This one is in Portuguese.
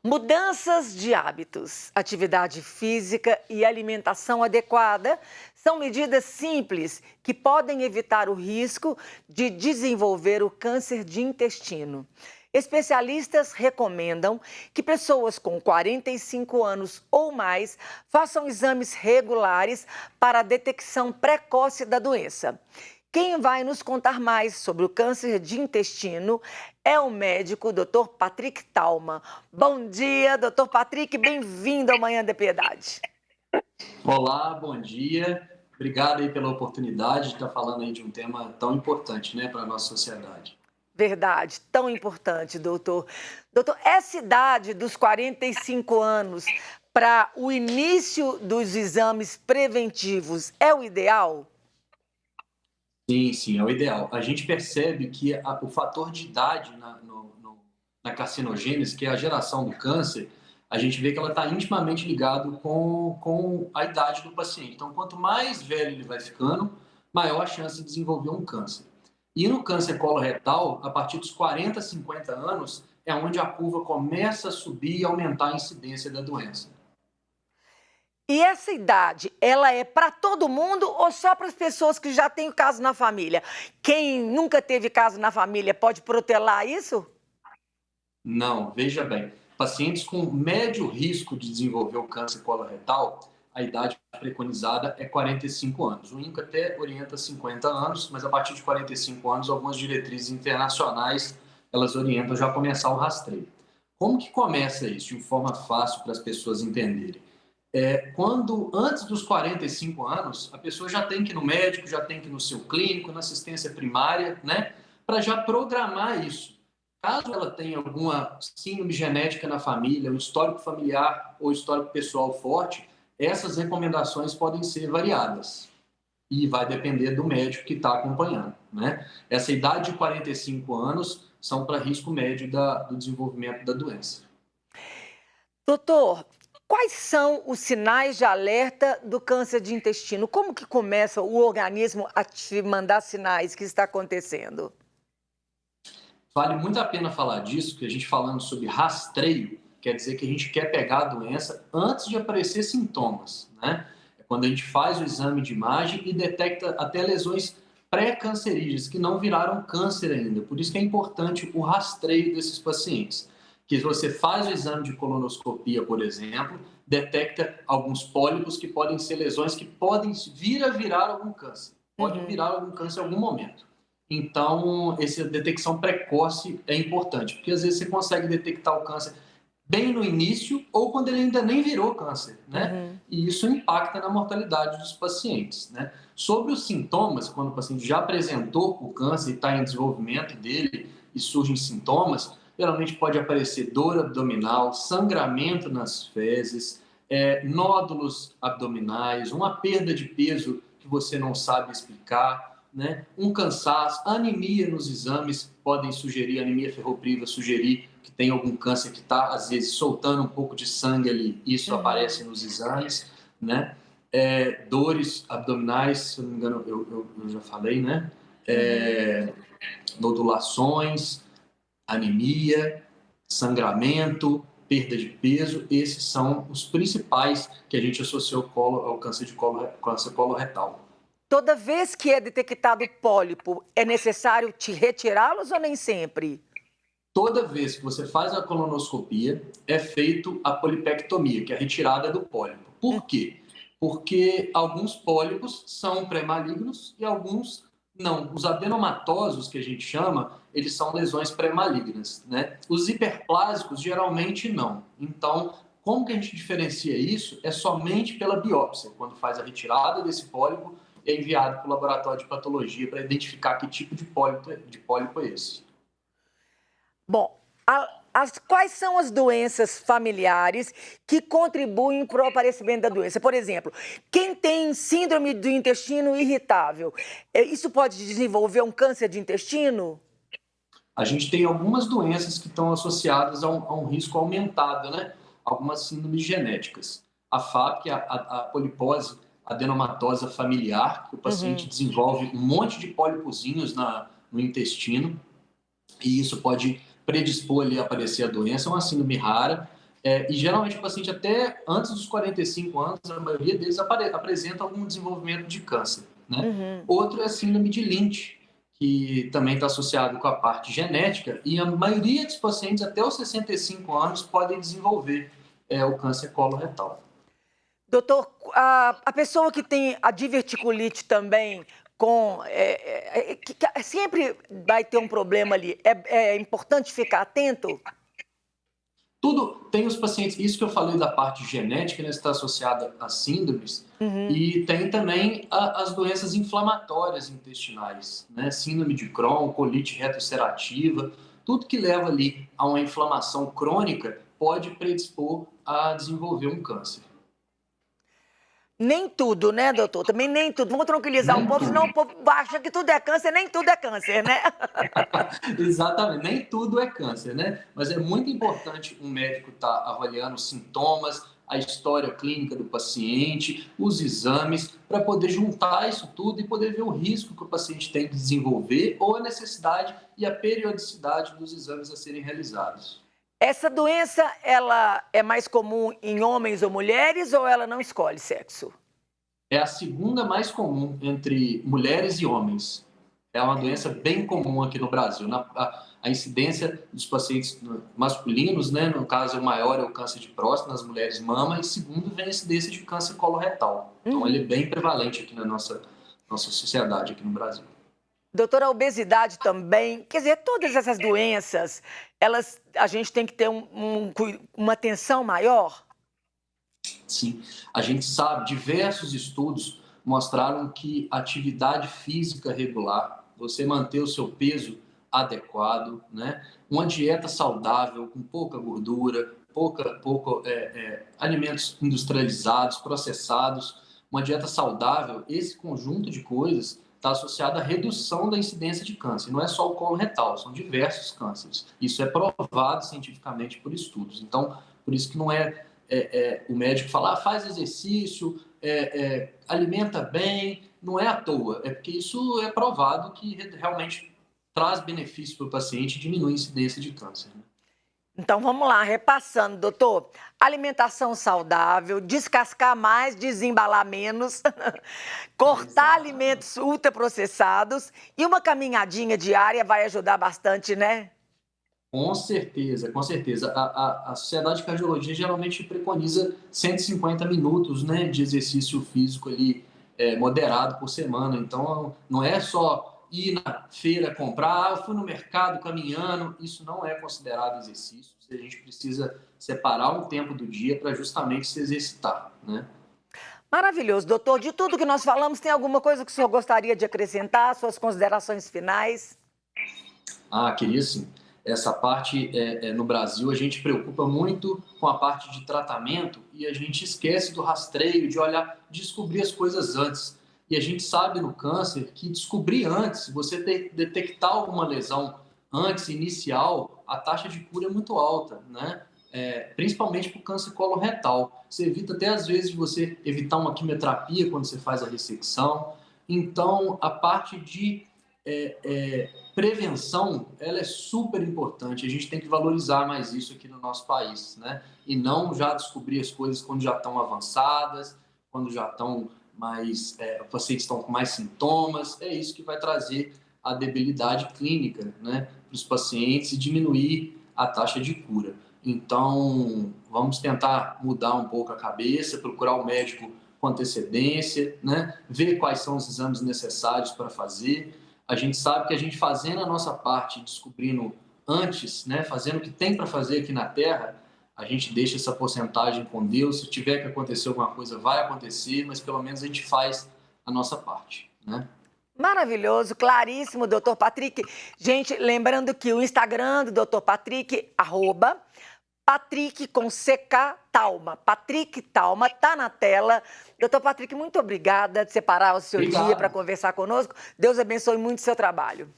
Mudanças de hábitos, atividade física e alimentação adequada são medidas simples que podem evitar o risco de desenvolver o câncer de intestino. Especialistas recomendam que pessoas com 45 anos ou mais façam exames regulares para a detecção precoce da doença. Quem vai nos contar mais sobre o câncer de intestino é o médico Dr. Patrick Thalmann. Bom dia, Dr. Patrick, bem-vindo ao Manhã da Piedade. Olá, bom dia. Obrigado aí pela oportunidade de estar falando aí de um tema tão importante, né, para a nossa sociedade. Verdade, tão importante, doutor. Doutor, essa idade dos 45 anos para o início dos exames preventivos é o ideal? Sim, sim, é o ideal. A gente percebe que o fator de idade na carcinogênese, que é a geração do câncer, a gente vê que ela está intimamente ligado com a idade do paciente. Então, quanto mais velho ele vai ficando, maior a chance de desenvolver um câncer. E no câncer coloretal, a partir dos 40, 50 anos, é onde a curva começa a subir e aumentar a incidência da doença. E essa idade, ela é para todo mundo ou só para as pessoas que já têm o caso na família? Quem nunca teve caso na família pode protelar isso? Não, veja bem, pacientes com médio risco de desenvolver o câncer coloretal, a idade preconizada é 45 anos. O INCA até orienta 50 anos, mas a partir de 45 anos, algumas diretrizes internacionais, elas orientam já começar o rastreio. Como que começa isso de forma fácil para as pessoas entenderem? Quando antes dos 45 anos, a pessoa já tem que ir no médico, já tem que ir no seu clínico, na assistência primária, né, para já programar isso. Caso ela tenha alguma síndrome genética na família, um histórico familiar ou histórico pessoal forte, essas recomendações podem ser variadas e vai depender do médico que está acompanhando, né? Essa idade de 45 anos são para risco médio do desenvolvimento da doença. Doutor, quais são os sinais de alerta do câncer de intestino? Como que começa o organismo a te mandar sinais que está acontecendo? Vale muito a pena falar disso, que a gente falando sobre rastreio, quer dizer que a gente quer pegar a doença antes de aparecer sintomas, né? É quando a gente faz o exame de imagem e detecta até lesões pré-cancerígenas, que não viraram câncer ainda. Por isso que é importante o rastreio desses pacientes. Que você faz o exame de colonoscopia, por exemplo, detecta alguns pólipos que podem ser lesões que podem vir a virar algum câncer. Pode Uhum. virar algum câncer em algum momento. Então, essa detecção precoce é importante, porque às vezes você consegue detectar o câncer bem no início ou quando ele ainda nem virou câncer, né? Uhum. E isso impacta na mortalidade dos pacientes, né? Sobre os sintomas, quando o paciente já apresentou o câncer e está em desenvolvimento dele e surgem sintomas, geralmente pode aparecer dor abdominal, sangramento nas fezes, nódulos abdominais, uma perda de peso que você não sabe explicar, né? Um cansaço, anemia nos exames podem sugerir, anemia ferropriva sugerir que tem algum câncer que está, às vezes, soltando um pouco de sangue ali, isso Uhum. aparece nos exames, né? Dores abdominais, se eu não me engano, eu já falei, né? Uhum. É, nodulações, anemia, sangramento, perda de peso, esses são os principais que a gente associou ao câncer de câncer coloretal. Toda vez que é detectado pólipo, é necessário te retirá-los ou nem sempre? Toda vez que você faz a colonoscopia, é feito a polipectomia, que é a retirada do pólipo. Hum. Por quê? Porque alguns pólipos são pré-malignos e alguns não. Os adenomatosos, que a gente chama, eles são lesões pré-malignas, né? Os hiperplásicos, geralmente, não. Então, como que a gente diferencia isso? É somente pela biópsia, quando faz a retirada desse pólipo e é enviado para o laboratório de patologia para identificar que tipo de pólipo é esse. Bom, quais são as doenças familiares que contribuem para o aparecimento da doença? Por exemplo, quem tem síndrome do intestino irritável, isso pode desenvolver um câncer de intestino? A gente tem algumas doenças que estão associadas a um risco aumentado, né? Algumas síndromes genéticas. A FAP, que é a polipose adenomatosa familiar, que o paciente Uhum. desenvolve um monte de pólipozinhos no intestino, e isso pode predispor ali a aparecer a doença, é uma síndrome rara. E geralmente o paciente até antes dos 45 anos, a maioria deles apresenta algum desenvolvimento de câncer, né? Uhum. Outro é a síndrome de Lynch, que também está associado com a parte genética, e a maioria dos pacientes até os 65 anos podem desenvolver o câncer coloretal. Doutor, a pessoa que tem a diverticulite também, que sempre vai ter um problema ali, é importante ficar atento? Tudo tem os pacientes, isso que eu falei da parte genética, né, está associada a síndromes, Uhum. e tem também as doenças inflamatórias intestinais, né, síndrome de Crohn, colite retroulcerativa, tudo que leva ali a uma inflamação crônica pode predispor a desenvolver um câncer. Nem tudo, né, doutor? Também nem tudo. Vamos tranquilizar o Nem povo, senão o tudo. povo acha que tudo é câncer, nem tudo é câncer, né? Exatamente, nem tudo é câncer, né? Mas é muito importante um médico estar avaliando os sintomas, a história clínica do paciente, os exames, para poder juntar isso tudo e poder ver o risco que o paciente tem de desenvolver ou a necessidade e a periodicidade dos exames a serem realizados. Essa doença, ela é mais comum em homens ou mulheres ou ela não escolhe sexo? É a segunda mais comum entre mulheres e homens. É uma doença bem comum aqui no Brasil. A incidência dos pacientes masculinos, né, no caso, o maior é o câncer de próstata, nas mulheres mama, e segundo vem a incidência de câncer coloretal. Então, ele é Uhum. bem prevalente aqui na nossa sociedade, aqui no Brasil. Doutora, a obesidade também, quer dizer, todas essas doenças, a gente tem que ter uma atenção maior? Sim, a gente sabe, diversos estudos mostraram que atividade física regular, você manter o seu peso adequado, né? Uma dieta saudável, com pouca gordura, alimentos industrializados, processados, uma dieta saudável, esse conjunto de coisas está associado à redução da incidência de câncer. Não é só o colo retal, são diversos cânceres. Isso é provado cientificamente por estudos. Então, por isso que não é o médico falar, faz exercício, alimenta bem, não é à toa, é porque isso é provado que realmente traz benefício para o paciente e diminui a incidência de câncer. Né? Então vamos lá, repassando, doutor. Alimentação saudável, descascar mais, desembalar menos, cortar Exatamente. alimentos ultraprocessados e uma caminhadinha diária vai ajudar bastante, né? Com certeza, com certeza. A Sociedade de Cardiologia geralmente preconiza 150 minutos, né, de exercício físico ali, moderado por semana. Então, não é só ir na feira comprar, eu fui no mercado caminhando. Isso não é considerado exercício. A gente precisa separar um tempo do dia para justamente se exercitar, né? Maravilhoso, doutor. De tudo que nós falamos, tem alguma coisa que o senhor gostaria de acrescentar, suas considerações finais? Queria sim. Essa parte, no Brasil, a gente preocupa muito com a parte de tratamento e a gente esquece do rastreio, de olhar, descobrir as coisas antes. E a gente sabe no câncer que descobrir antes, você detectar alguma lesão antes, inicial, a taxa de cura é muito alta, né? Principalmente para o câncer coloretal. Você evita até, às vezes, de você evitar uma quimioterapia quando você faz a ressecção. Então, a parte de prevenção, ela é super importante. A gente tem que valorizar mais isso aqui no nosso país, né? E não já descobrir as coisas quando já estão avançadas, quando já estão mais, os pacientes estão com mais sintomas. É isso que vai trazer a debilidade clínica, né, para os pacientes e diminuir a taxa de cura. Então, vamos tentar mudar um pouco a cabeça, procurar o médico com antecedência, né, ver quais são os exames necessários para fazer. A gente sabe que a gente fazendo a nossa parte, descobrindo antes, né, fazendo o que tem para fazer aqui na Terra, a gente deixa essa porcentagem com Deus. Se tiver que acontecer alguma coisa, vai acontecer, mas pelo menos a gente faz a nossa parte, né? Maravilhoso, claríssimo, doutor Patrick. Gente, lembrando que o Instagram do doutor Patrick, Patrick com CK Talma. Patrick Talma, tá na tela. Doutor Patrick, muito obrigada de separar o seu dia para Obrigado. conversar conosco. Deus abençoe muito o seu trabalho.